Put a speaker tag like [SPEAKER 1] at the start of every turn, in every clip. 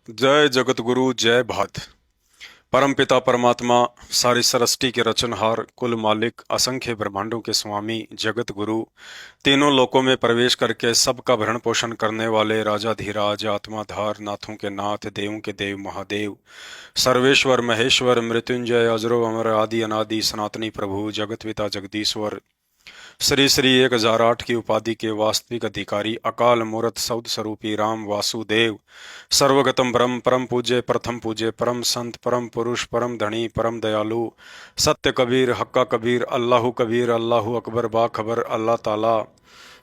[SPEAKER 1] जय जगत गुरु जय भात। परम पिता परमात्मा, सारी सृष्टि के रचनहार, कुल मालिक, असंख्य ब्रह्मांडों के स्वामी, जगत गुरु, तीनों लोकों में प्रवेश करके सबका भरण पोषण करने वाले राजाधिराज, आत्माधार, नाथों के नाथ, देवों के देव, महादेव, सर्वेश्वर महेश्वर, मृत्युंजय, अजरो अमर, आदि अनादि, सनातनी प्रभु, जगत पिता जगदीश्वर, श्री श्री 1008 की उपाधि के वास्तविक अधिकारी, अकाल मूर्त सौद स्वरूपी राम वासुदेव, सर्वगतम ब्रह्म, परम पूज्य, प्रथम पूज्य, परम संत, परम पुरुष, परम धनी, परम दयालु, सत्य कबीर, हक्का कबीर, अल्लाहु कबीर, अल्लाहु अकबर, बाखबर, अल्लाह ताला,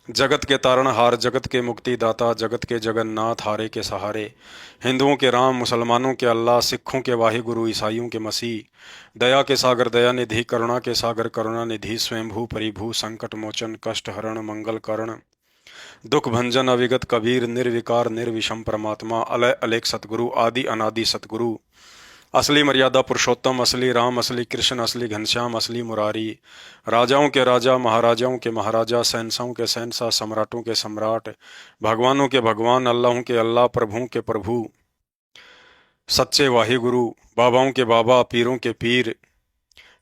[SPEAKER 1] जगत के तारणहार, जगत के मुक्तिदाता, जगत के जगन्नाथ, हारे के सहारे, हिंदुओं के राम, मुसलमानों के अल्लाह, सिखों के वाहिगुरु, ईसाइयों के मसीह, दया के सागर दया निधि, करुणा के सागर करुणा निधि, स्वयंभू परिभू, संकट मोचन, कष्ट हरण, मंगल करण, दुख भंजन, अविगत कबीर, निर्विकार निर्विषम परमात्मा, अलय अलेख सतगुरु, आदि अनादि सतगुरु, असली मर्यादा पुरुषोत्तम, असली राम, असली कृष्ण, असली घनश्याम, असली मुरारी, राजाओं के राजा, महाराजाओं के महाराजा, शहंशाहों के शहंशाह, सम्राटों के सम्राट, भगवानों के भगवान, अल्लाहों के अल्लाह, प्रभुओं के प्रभु, सच्चे वाहिगुरु, बाबाओं के बाबा, पीरों के पीर,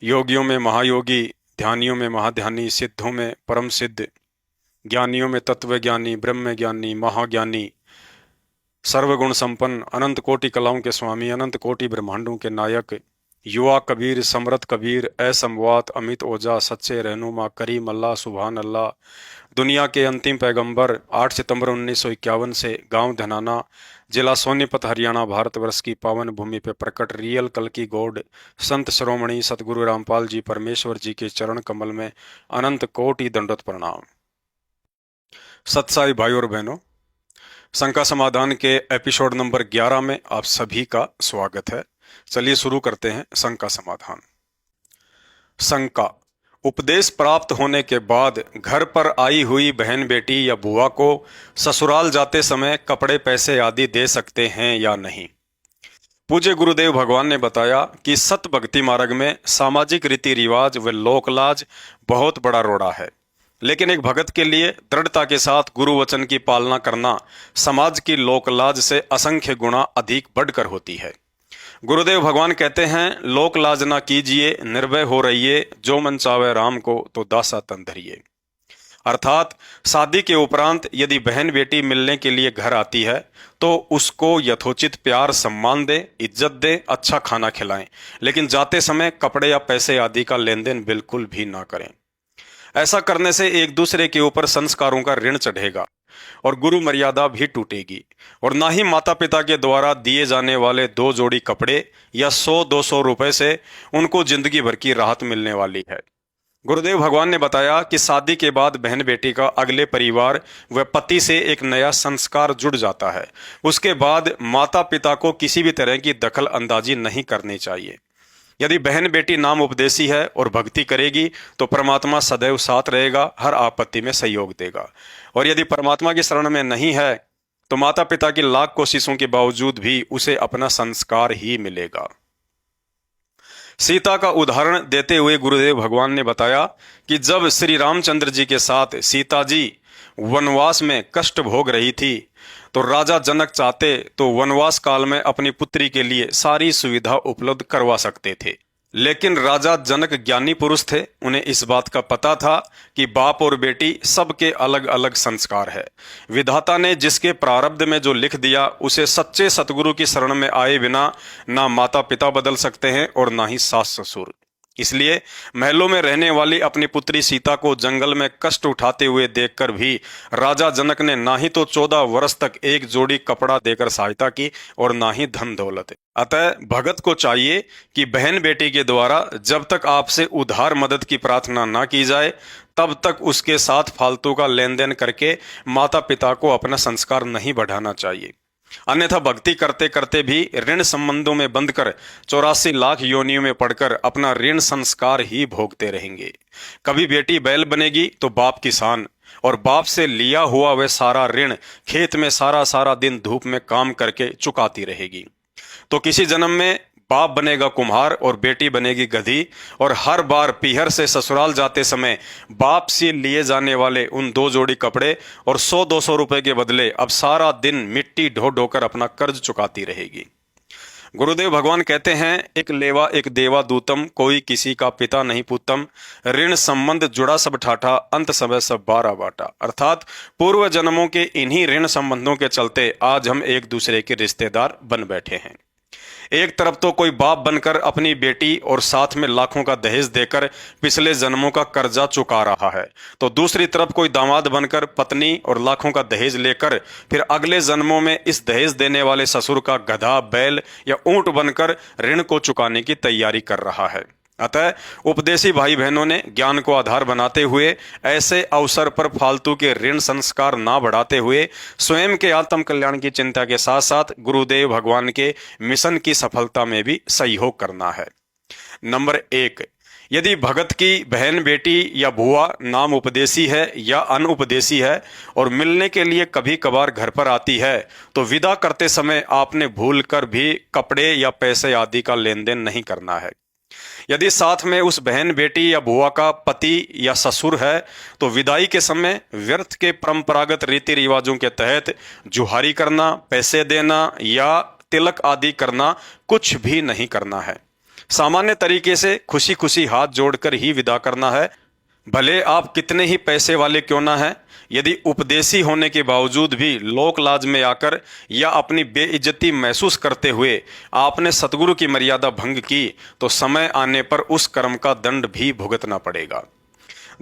[SPEAKER 1] योगियों में महायोगी, ध्यानियों में महाध्यानी, सिद्धों में परम सिद्ध, ज्ञानियों में तत्वज्ञानी, ब्रह्म ज्ञानी, महाज्ञानी, सर्वगुण संपन्न, अनंत कोटि कलाओं के स्वामी, अनंत कोटि ब्रह्मांडों के नायक, युवा कबीर, समरथ कबीर, असमवात, अमित ओझा, सच्चे रहनुमा, करीम अल्लाह, सुभान अल्लाह, दुनिया के अंतिम पैगंबर, 8 सितंबर 1951 से गांव धनाना, जिला सोनीपत, हरियाणा, भारतवर्ष की पावन भूमि पे प्रकट रियल कल की गॉड, संत शिरोमणि सतगुरु रामपाल जी परमेश्वर जी के चरण कमल में अनंत कोटि दंडवत प्रणाम। सत्साई भाई और बहनों, शंका समाधान के एपिसोड नंबर 11 में आप सभी का स्वागत है। चलिए शुरू करते हैं शंका समाधान। शंका: उपदेश प्राप्त होने के बाद घर पर आई हुई बहन बेटी या बुआ को ससुराल जाते समय कपड़े पैसे आदि दे सकते हैं या नहीं। पूज्य गुरुदेव भगवान ने बताया कि सत भक्ति मार्ग में सामाजिक रीति रिवाज व लोकलाज बहुत बड़ा रोड़ा है, लेकिन एक भगत के लिए दृढ़ता के साथ गुरु वचन की पालना करना समाज की लोकलाज से असंख्य गुना अधिक बढ़कर होती है। गुरुदेव भगवान कहते हैं, लोक लाज ना कीजिए, निर्भय हो रहिए, जो मन चावे राम को तो दासा तन धरिए। अर्थात शादी के उपरांत यदि बहन बेटी मिलने के लिए घर आती है तो उसको यथोचित प्यार सम्मान दे, इज्जत दे, अच्छा खाना खिलाएं, लेकिन जाते समय कपड़े या पैसे आदि का लेन देन बिल्कुल भी ना करें। ऐसा करने से एक दूसरे के ऊपर संस्कारों का ऋण चढ़ेगा और गुरु मर्यादा भी टूटेगी, और ना ही माता पिता के द्वारा दिए जाने वाले 2 जोड़ी कपड़े या 100-200 रुपए से उनको जिंदगी भर की राहत मिलने वाली है। गुरुदेव भगवान ने बताया कि शादी के बाद बहन बेटी का अगले परिवार व पति से एक नया संस्कार जुड़ जाता है। उसके बाद माता पिता को किसी भी तरह की दखल अंदाजी नहीं करनी चाहिए। यदि बहन बेटी नाम उपदेशी है और भक्ति करेगी तो परमात्मा सदैव साथ रहेगा, हर आपत्ति में सहयोग देगा। और यदि परमात्मा की शरण में नहीं है तो माता पिता की लाख कोशिशों के बावजूद भी उसे अपना संस्कार ही मिलेगा। सीता का उदाहरण देते हुए गुरुदेव भगवान ने बताया कि जब श्री रामचंद्र जी के साथ सीता जी वनवास में कष्ट भोग रही थी तो राजा जनक चाहते तो वनवास काल में अपनी पुत्री के लिए सारी सुविधा उपलब्ध करवा सकते थे, लेकिन राजा जनक ज्ञानी पुरुष थे। उन्हें इस बात का पता था कि बाप और बेटी सबके अलग अलग संस्कार है। विधाता ने जिसके प्रारब्ध में जो लिख दिया उसे सच्चे सतगुरु की शरण में आए बिना ना माता पिता बदल सकते हैं और ना ही सास ससुर। इसलिए महलों में रहने वाली अपनी पुत्री सीता को जंगल में कष्ट उठाते हुए देखकर भी राजा जनक ने ना ही तो 14 वर्ष तक एक जोड़ी कपड़ा देकर सहायता की और ना ही धन दौलत। अतः भगत को चाहिए कि बहन बेटी के द्वारा जब तक आपसे उधार मदद की प्रार्थना ना की जाए तब तक उसके साथ फालतू का लेन देन करके माता पिता को अपना संस्कार नहीं बढ़ाना चाहिए। अन्यथा भक्ति करते करते भी ऋण संबंधों में बंधकर 84 लाख योनियों में पड़कर अपना ऋण संस्कार ही भोगते रहेंगे। कभी बेटी बैल बनेगी तो बाप किसान, और बाप से लिया हुआ वह सारा ऋण खेत में सारा सारा दिन धूप में काम करके चुकाती रहेगी। तो किसी जन्म में बाप बनेगा कुम्हार और बेटी बनेगी गधी, और हर बार पीहर से ससुराल जाते समय बाप से लिए जाने वाले उन 2 जोड़ी कपड़े और 100-200 रुपए के बदले अब सारा दिन मिट्टी ढो ढोकर अपना कर्ज चुकाती रहेगी। गुरुदेव भगवान कहते हैं, एक लेवा एक देवा दूतम, कोई किसी का पिता नहीं पूतम, ऋण संबंध जुड़ा सब ठाठा, अंत समय सब बारा बाटा। अर्थात पूर्व जन्मों के इन्हीं ऋण संबंधों के चलते आज हम एक दूसरे के रिश्तेदार बन बैठे हैं। एक तरफ तो कोई बाप बनकर अपनी बेटी और साथ में लाखों का दहेज देकर पिछले जन्मों का कर्जा चुका रहा है, तो दूसरी तरफ कोई दामाद बनकर पत्नी और लाखों का दहेज लेकर फिर अगले जन्मों में इस दहेज देने वाले ससुर का गधा, बैल या ऊंट बनकर ऋण को चुकाने की तैयारी कर रहा है। अतः उपदेशी भाई बहनों ने ज्ञान को आधार बनाते हुए ऐसे अवसर पर फालतू के ऋण संस्कार ना बढ़ाते हुए स्वयं के आत्म कल्याण की चिंता के साथ साथ गुरुदेव भगवान के मिशन की सफलता में भी सहयोग करना है। नंबर 1, यदि भगत की बहन, बेटी या बुआ नाम उपदेशी है या अनुपदेशी है और मिलने के लिए कभी कभार घर पर आती है, तो विदा करते समय आपने भूल कर भी कपड़े या पैसे आदि का लेन देन नहीं करना है। यदि साथ में उस बहन, बेटी या बुआ का पति या ससुर है, तो विदाई के समय व्यर्थ के परंपरागत रीति रिवाजों के तहत जुहारी करना, पैसे देना या तिलक आदि करना कुछ भी नहीं करना है। सामान्य तरीके से खुशी खुशी हाथ जोड़कर ही विदा करना है, भले आप कितने ही पैसे वाले क्यों ना हैं। यदि उपदेशी होने के बावजूद भी लोक लाज में आकर या अपनी बेइज्जती महसूस करते हुए आपने सतगुरु की मर्यादा भंग की, तो समय आने पर उस कर्म का दंड भी भुगतना पड़ेगा।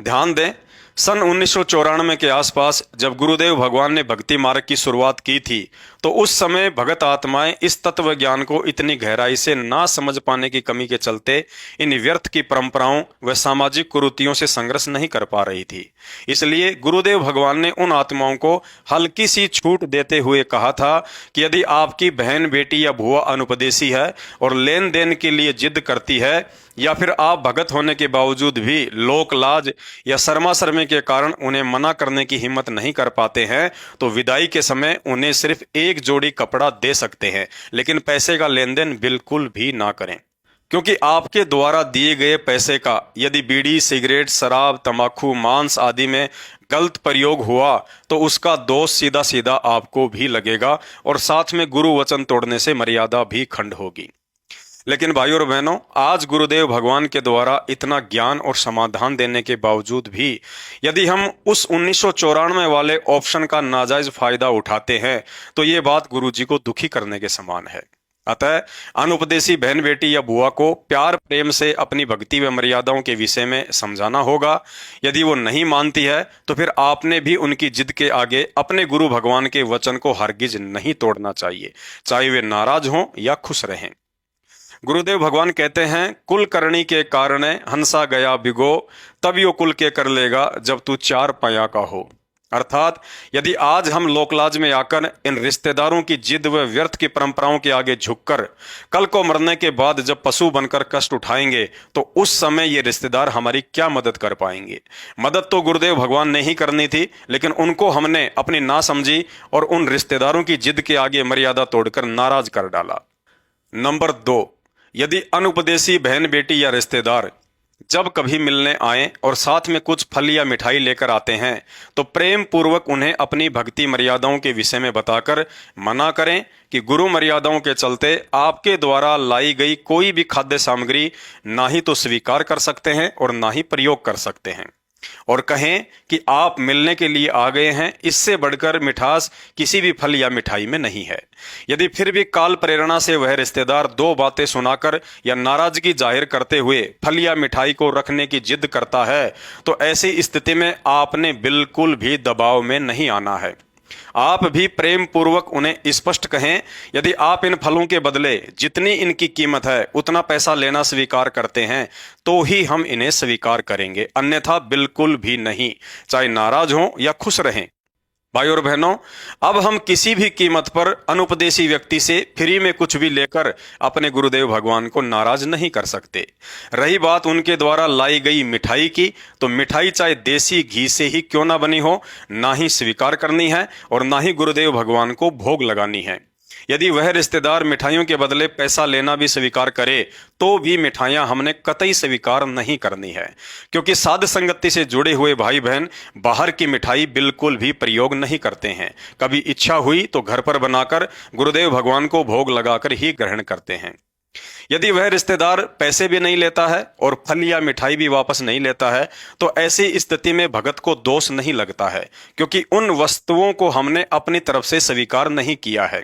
[SPEAKER 1] ध्यान दें, सन 1994 के आसपास जब गुरुदेव भगवान ने भक्ति मार्ग की शुरुआत की थी, तो उस समय भगत आत्माएं इस तत्व ज्ञान को इतनी गहराई से ना समझ पाने की कमी के चलते इन व्यर्थ की परंपराओं व सामाजिक कुरीतियों से संघर्ष नहीं कर पा रही थी। इसलिए गुरुदेव भगवान ने उन आत्माओं को हल्की सी छूट देते हुए कहा था कि यदि आपकी बहन, बेटी या बुआ अनुपदेशी है और लेन देन के लिए जिद करती है, या फिर आप भगत होने के बावजूद भी लोक लाज या शर्मा शर्मी के कारण उन्हें मना करने की हिम्मत नहीं कर पाते हैं, तो विदाई के समय उन्हें सिर्फ एक जोड़ी कपड़ा दे सकते हैं, लेकिन पैसे का लेन देन बिल्कुल भी ना करें। क्योंकि आपके द्वारा दिए गए पैसे का यदि बीड़ी, सिगरेट, शराब, तंबाकू, मांस आदि में गलत प्रयोग हुआ, तो उसका दोष सीधा सीधा आपको भी लगेगा और साथ में गुरु वचन तोड़ने से मर्यादा भी खंड होगी। लेकिन भाइयों और बहनों, आज गुरुदेव भगवान के द्वारा इतना ज्ञान और समाधान देने के बावजूद भी यदि हम उस 1994 वाले ऑप्शन का नाजायज फायदा उठाते हैं, तो ये बात गुरुजी को दुखी करने के समान है। अतः अनुपदेशी बहन, बेटी या बुआ को प्यार प्रेम से अपनी भक्ति व मर्यादाओं के विषय में समझाना होगा। यदि वो नहीं मानती है, तो फिर आपने भी उनकी जिद के आगे अपने गुरु भगवान के वचन को हरगिज नहीं तोड़ना चाहिए, चाहे वे नाराज हों या खुश रहें। गुरुदेव भगवान कहते हैं, कुल करणी के कारण हंसा गया भिगो, तब यो कुल के कर लेगा जब तू 4 पाया का हो। अर्थात यदि आज हम लोकलाज में आकर इन रिश्तेदारों की जिद व व्यर्थ की परंपराओं के आगे झुककर कल को मरने के बाद जब पशु बनकर कष्ट उठाएंगे, तो उस समय ये रिश्तेदार हमारी क्या मदद कर पाएंगे। मदद तो गुरुदेव भगवान ने ही करनी थी, लेकिन उनको हमने अपनी नासमझी और उन रिश्तेदारों की जिद के आगे मर्यादा तोड़कर नाराज कर डाला। नंबर 2, यदि अनुपदेशी बहन, बेटी या रिश्तेदार जब कभी मिलने आए और साथ में कुछ फल या मिठाई लेकर आते हैं, तो प्रेम पूर्वक उन्हें अपनी भक्ति मर्यादाओं के विषय में बताकर मना करें कि गुरु मर्यादाओं के चलते आपके द्वारा लाई गई कोई भी खाद्य सामग्री ना ही तो स्वीकार कर सकते हैं और ना ही प्रयोग कर सकते हैं, और कहें कि आप मिलने के लिए आ गए हैं, इससे बढ़कर मिठास किसी भी फल या मिठाई में नहीं है। यदि फिर भी काल प्रेरणा से वह रिश्तेदार 2 बातें सुनाकर या नाराजगी जाहिर करते हुए फल या मिठाई को रखने की जिद करता है, तो ऐसी स्थिति में आपने बिल्कुल भी दबाव में नहीं आना है। आप भी प्रेम पूर्वक उन्हें स्पष्ट कहें, यदि आप इन फलों के बदले जितनी इनकी कीमत है उतना पैसा लेना स्वीकार करते हैं, तो ही हम इन्हें स्वीकार करेंगे, अन्यथा बिल्कुल भी नहीं, चाहे नाराज हों या खुश रहें। भाई और बहनों, अब हम किसी भी कीमत पर अनुपदेशी व्यक्ति से फ्री में कुछ भी लेकर अपने गुरुदेव भगवान को नाराज नहीं कर सकते। रही बात उनके द्वारा लाई गई मिठाई की, तो मिठाई चाहे देसी घी से ही क्यों ना बनी हो, ना ही स्वीकार करनी है और ना ही गुरुदेव भगवान को भोग लगानी है। यदि वह रिश्तेदार मिठाइयों के बदले पैसा लेना भी स्वीकार करे तो भी मिठाइयां हमने कतई स्वीकार नहीं करनी है, क्योंकि साध संगति से जुड़े हुए भाई बहन बाहर की मिठाई बिल्कुल भी प्रयोग नहीं करते हैं। कभी इच्छा हुई तो घर पर बनाकर गुरुदेव भगवान को भोग लगाकर ही ग्रहण करते हैं। यदि वह रिश्तेदार पैसे भी नहीं लेता है और फल या मिठाई भी वापस नहीं लेता है तो ऐसी स्थिति में भगत को दोष नहीं लगता है, क्योंकि उन वस्तुओं को हमने अपनी तरफ से स्वीकार नहीं किया है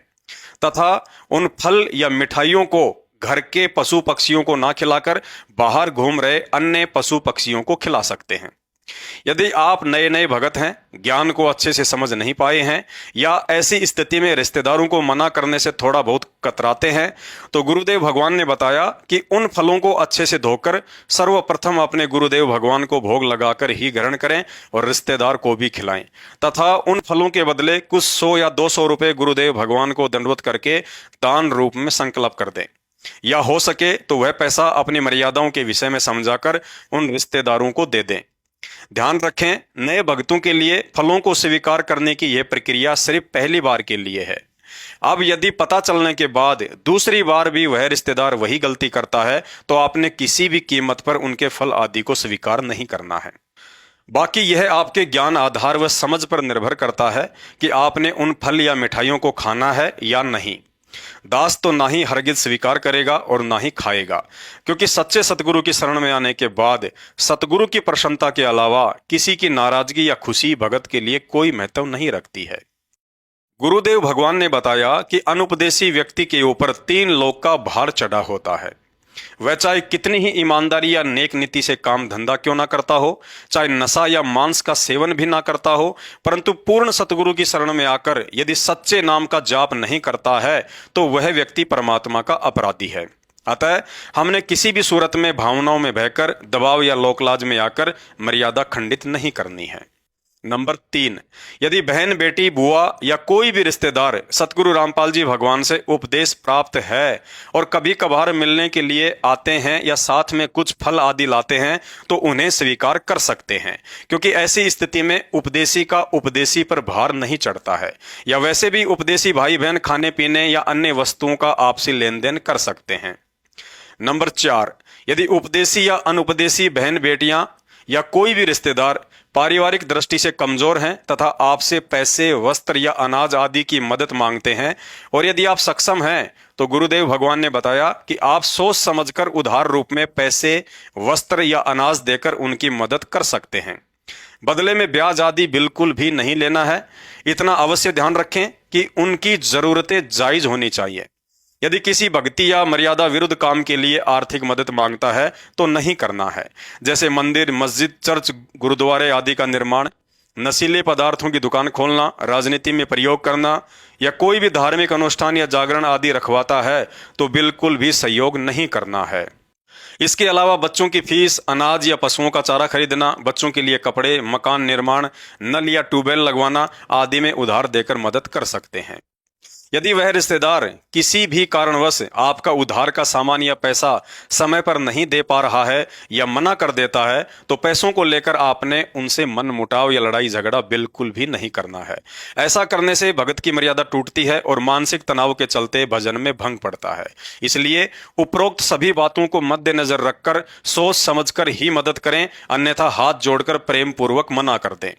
[SPEAKER 1] तथा उन फल या मिठाइयों को घर के पशु पक्षियों को ना खिलाकर बाहर घूम रहे अन्य पशु पक्षियों को खिला सकते हैं। यदि आप नए नए भगत हैं, ज्ञान को अच्छे से समझ नहीं पाए हैं या ऐसी स्थिति में रिश्तेदारों को मना करने से थोड़ा बहुत कतराते हैं, तो गुरुदेव भगवान ने बताया कि उन फलों को अच्छे से धोकर सर्वप्रथम अपने गुरुदेव भगवान को भोग लगाकर ही ग्रहण करें और रिश्तेदार को भी खिलाएं तथा उन फलों के बदले कुछ 100 या 200 रुपए गुरुदेव भगवान को दंडवत करके दान रूप में संकल्प कर दें, या हो सके तो वह पैसा अपनी मर्यादाओं के विषय में समझाकर उन रिश्तेदारों को दे दें। ध्यान रखें, नए भक्तों के लिए फलों को स्वीकार करने की यह प्रक्रिया सिर्फ पहली बार के लिए है। अब यदि पता चलने के बाद दूसरी बार भी वह रिश्तेदार वही गलती करता है तो आपने किसी भी कीमत पर उनके फल आदि को स्वीकार नहीं करना है। बाकी यह आपके ज्ञान आधार व समझ पर निर्भर करता है कि आपने उन फल या मिठाइयों को खाना है या नहीं। दास तो ना ही हरगिज स्वीकार करेगा और ना ही खाएगा, क्योंकि सच्चे सतगुरु की शरण में आने के बाद सतगुरु की प्रसन्नता के अलावा किसी की नाराजगी या खुशी भगत के लिए कोई महत्व नहीं रखती है। गुरुदेव भगवान ने बताया कि अनुपदेशी व्यक्ति के ऊपर 3 लोक का भार चढ़ा होता है। वह चाहे कितनी ही ईमानदारी या नेक नीति से काम धंधा क्यों ना करता हो, चाहे नशा या मांस का सेवन भी ना करता हो, परंतु पूर्ण सतगुरु की शरण में आकर यदि सच्चे नाम का जाप नहीं करता है तो वह व्यक्ति परमात्मा का अपराधी है। अतः हमने किसी भी सूरत में भावनाओं में बहकर दबाव या लोकलाज में आकर मर्यादा खंडित नहीं करनी है। नंबर 3, यदि बहन बेटी बुआ या कोई भी रिश्तेदार सतगुरु रामपाल जी भगवान से उपदेश प्राप्त है और कभी कभार मिलने के लिए आते हैं या साथ में कुछ फल आदि लाते हैं तो उन्हें स्वीकार कर सकते हैं, क्योंकि ऐसी स्थिति में उपदेशी का उपदेशी पर भार नहीं चढ़ता है। या वैसे भी उपदेशी भाई बहन खाने पीने या अन्य वस्तुओं का आपसी लेन देन कर सकते हैं। नंबर 4, यदि उपदेशी या अनुपदेशी बहन बेटियां या कोई भी रिश्तेदार पारिवारिक दृष्टि से कमजोर हैं तथा आपसे पैसे वस्त्र या अनाज आदि की मदद मांगते हैं और यदि आप सक्षम हैं तो गुरुदेव भगवान ने बताया कि आप सोच समझकर उधार रूप में पैसे वस्त्र या अनाज देकर उनकी मदद कर सकते हैं। बदले में ब्याज आदि बिल्कुल भी नहीं लेना है। इतना अवश्य ध्यान रखें कि उनकी जरूरतें जायज होनी चाहिए। यदि किसी भक्ति या मर्यादा विरुद्ध काम के लिए आर्थिक मदद मांगता है तो नहीं करना है, जैसे मंदिर मस्जिद चर्च गुरुद्वारे आदि का निर्माण, नशीले पदार्थों की दुकान खोलना, राजनीति में प्रयोग करना या कोई भी धार्मिक अनुष्ठान या जागरण आदि रखवाता है तो बिल्कुल भी सहयोग नहीं करना है। इसके अलावा बच्चों की फीस, अनाज या पशुओं का चारा खरीदना, बच्चों के लिए कपड़े, मकान निर्माण, नल या ट्यूबवेल लगवाना आदि में उधार देकर मदद कर सकते हैं। यदि वह रिश्तेदार किसी भी कारणवश आपका उधार का सामान या पैसा समय पर नहीं दे पा रहा है या मना कर देता है तो पैसों को लेकर आपने उनसे मनमुटाव या लड़ाई झगड़ा बिल्कुल भी नहीं करना है। ऐसा करने से भगत की मर्यादा टूटती है और मानसिक तनाव के चलते भजन में भंग पड़ता है। इसलिए उपरोक्त सभी बातों को मद्देनजर रखकर सोच समझकर ही मदद करें, अन्यथा हाथ जोड़कर प्रेम पूर्वक मना कर दें।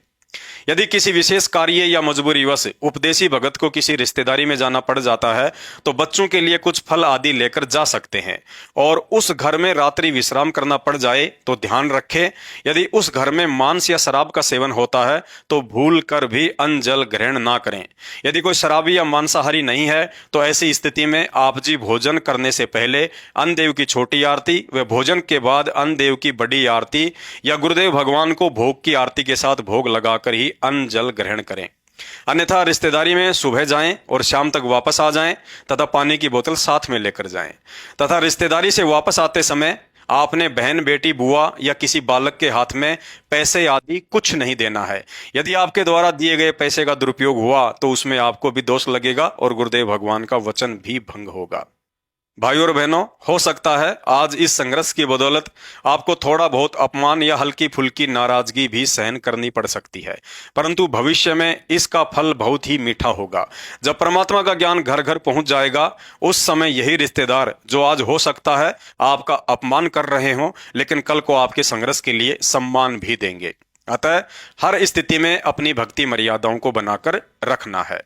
[SPEAKER 1] यदि किसी विशेष कार्य या मजबूरीवश उपदेशी भगत को किसी रिश्तेदारी में जाना पड़ जाता है तो बच्चों के लिए कुछ फल आदि लेकर जा सकते हैं और उस घर में रात्रि विश्राम करना पड़ जाए तो ध्यान रखें, यदि उस घर में मांस या शराब का सेवन होता है तो भूल कर भी अन्न जल ग्रहण ना करें। यदि कोई शराबी या मांसाहारी नहीं है तो ऐसी स्थिति में आप जी भोजन करने से पहले अन्न देव की छोटी आरती व भोजन के बाद अन्न देव की बड़ी आरती या गुरुदेव भगवान को भोग की आरती के साथ भोग लगाकर ही अन्न जल ग्रहण करें। अन्यथा रिश्तेदारी में सुबह जाएं और शाम तक वापस आ जाएं तथा पानी की बोतल साथ में लेकर जाएं तथा रिश्तेदारी से वापस आते समय आपने बहन बेटी बुआ या किसी बालक के हाथ में पैसे आदि कुछ नहीं देना है। यदि आपके द्वारा दिए गए पैसे का दुरुपयोग हुआ तो उसमें आपको भी दोष लगेगा और गुरुदेव भगवान का वचन भी भंग होगा। भाइयों और बहनों, हो सकता है आज इस संघर्ष की बदौलत आपको थोड़ा बहुत अपमान या हल्की फुल्की नाराजगी भी सहन करनी पड़ सकती है, परंतु भविष्य में इसका फल बहुत ही मीठा होगा। जब परमात्मा का ज्ञान घर घर पहुंच जाएगा, उस समय यही रिश्तेदार जो आज हो सकता है आपका अपमान कर रहे हों, लेकिन कल को आपके संघर्ष के लिए सम्मान भी देंगे। अतः हर स्थिति में अपनी भक्ति मर्यादाओं को बनाकर रखना है।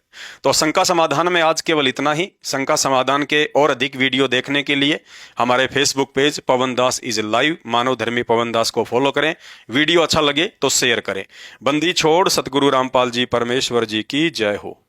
[SPEAKER 1] तो शंका समाधान में आज केवल इतना ही। शंका समाधान के और अधिक वीडियो देखने के लिए हमारे Facebook page Pawan Das is live मानव धर्मी पवन दास को फॉलो करें। वीडियो अच्छा लगे तो शेयर करें। बंदी छोड़ सतगुरु रामपाल जी परमेश्वर जी की जय हो।